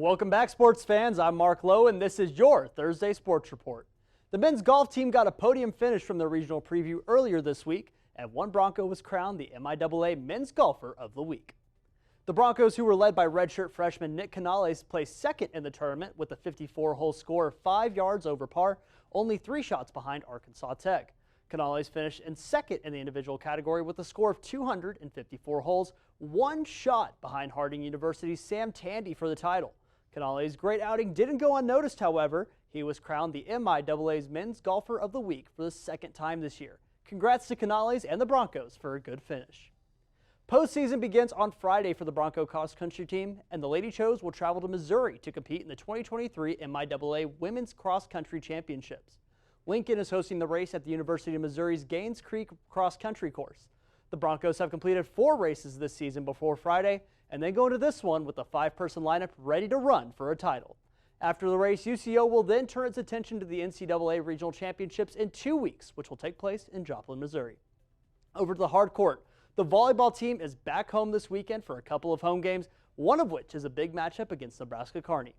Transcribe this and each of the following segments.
Welcome back, sports fans. I'm Mark Lowe, and this is your Thursday Sports Report. The men's golf team got a podium finish from the regional preview earlier this week, and one Bronco was crowned the MIAA Men's Golfer of the Week. The Broncos, who were led by redshirt freshman Nick Canales, placed second in the tournament with a 54-hole score 5 yards over par, only 3 shots behind Arkansas Tech. Canales finished in second in the individual category with a score of 254 holes, 1 shot behind Harding University's Sam Tandy for the title. Canales' great outing didn't go unnoticed, however. He was crowned the MIAA's Men's Golfer of the Week for the second time this year. Congrats to Canales and the Broncos for a good finish. Postseason begins on Friday for the Bronco cross-country team, and the Lady Chos will travel to Missouri to compete in the 2023 MIAA Women's Cross Country Championships. Lincoln is hosting the race at the University of Missouri's Gaines Creek Cross Country course. The Broncos have completed 4 races this season before Friday, and then go into this one with a 5-person lineup ready to run for a title. After the race, UCO will then turn its attention to the NCAA Regional Championships in 2 weeks, which will take place in Joplin, Missouri. Over to the hard court, the volleyball team is back home this weekend for a couple of home games, one of which is a big matchup against Nebraska Kearney.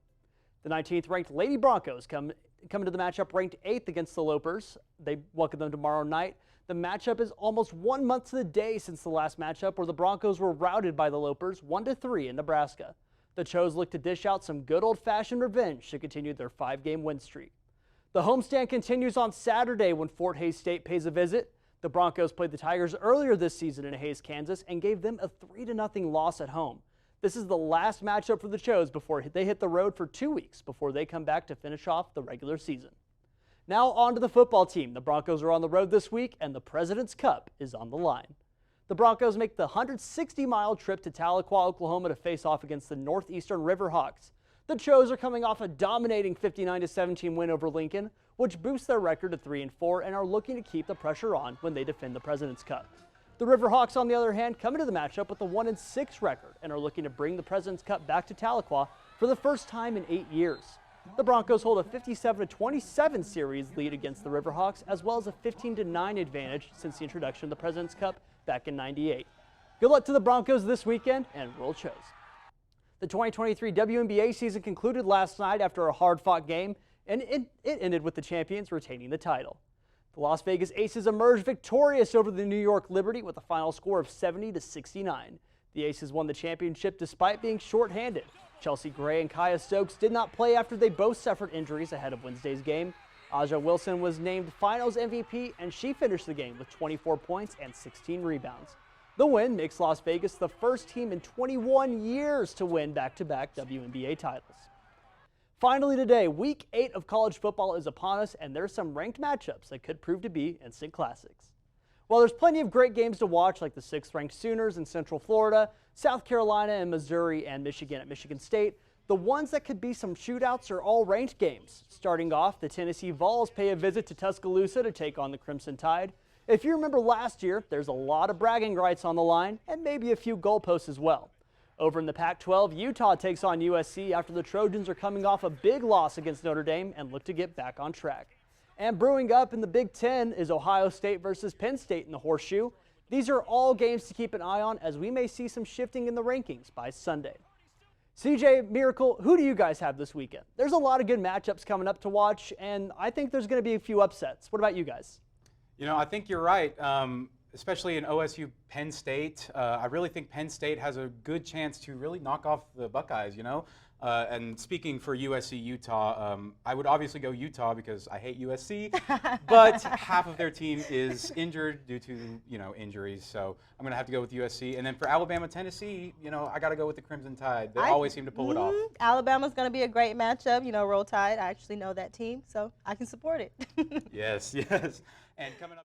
The 19th ranked Lady Broncos come into the matchup ranked 8th against the Lopers. They welcome them tomorrow night. The matchup is almost 1 month to the day since the last matchup where the Broncos were routed by the Lopers 1-3 in Nebraska. The Chos look to dish out some good old-fashioned revenge to continue their 5-game win streak. The homestand continues on Saturday when Fort Hays State pays a visit. The Broncos played the Tigers earlier this season in Hays, Kansas, and gave them a 3-0 loss at home. This is the last matchup for the Chos before they hit the road for 2 weeks before they come back to finish off the regular season. Now on to the football team. The Broncos are on the road this week, and the President's Cup is on the line. The Broncos make the 160-mile trip to Tahlequah, Oklahoma to face off against the Northeastern Riverhawks. The Chos are coming off a dominating 59-17 win over Lincoln, which boosts their record to 3-4 and are looking to keep the pressure on when they defend the President's Cup. The Riverhawks, on the other hand, come into the matchup with a 1-6 record and are looking to bring the President's Cup back to Tahlequah for the first time in 8 years. The Broncos hold a 57-27 series lead against the Riverhawks, as well as a 15-9 advantage since the introduction of the President's Cup back in '98. Good luck to the Broncos this weekend, and roll Chos. The 2023 WNBA season concluded last night after a hard-fought game, and it ended with the champions retaining the title. The Las Vegas Aces emerged victorious over the New York Liberty with a final score of 70-69. The Aces won the championship despite being shorthanded. Chelsea Gray and Kaya Stokes did not play after they both suffered injuries ahead of Wednesday's game. Aja Wilson was named Finals MVP, and she finished the game with 24 points and 16 rebounds. The win makes Las Vegas the first team in 21 years to win back-to-back WNBA titles. Finally today, Week 8 of college football is upon us, and there's some ranked matchups that could prove to be instant classics. While there's plenty of great games to watch, like the 6th-ranked Sooners in Central Florida, South Carolina and Missouri and Michigan at Michigan State, the ones that could be some shootouts are all ranked games. Starting off, the Tennessee Vols pay a visit to Tuscaloosa to take on the Crimson Tide. If you remember last year, there's a lot of bragging rights on the line and maybe a few goalposts as well. Over in the Pac-12, Utah takes on USC after the Trojans are coming off a big loss against Notre Dame and look to get back on track. And brewing up in the Big Ten is Ohio State versus Penn State in the Horseshoe. These are all games to keep an eye on, as we may see some shifting in the rankings by Sunday. CJ, Miracle, who do you guys have this weekend? There's a lot of good matchups coming up to watch, and I think there's going to be a few upsets. What about you guys? You know, I think you're right, especially in OSU Penn State. I really think Penn State has a good chance to really knock off the Buckeyes, you know. And speaking for USC Utah, I would obviously go Utah because I hate USC, but half of their team is injured due to, injuries. So I'm going to have to go with USC. And then for Alabama, Tennessee, I got to go with the Crimson Tide. They always seem to pull it off. Alabama's going to be a great matchup. Roll Tide. I actually know that team, so I can support it. Yes, yes. And coming up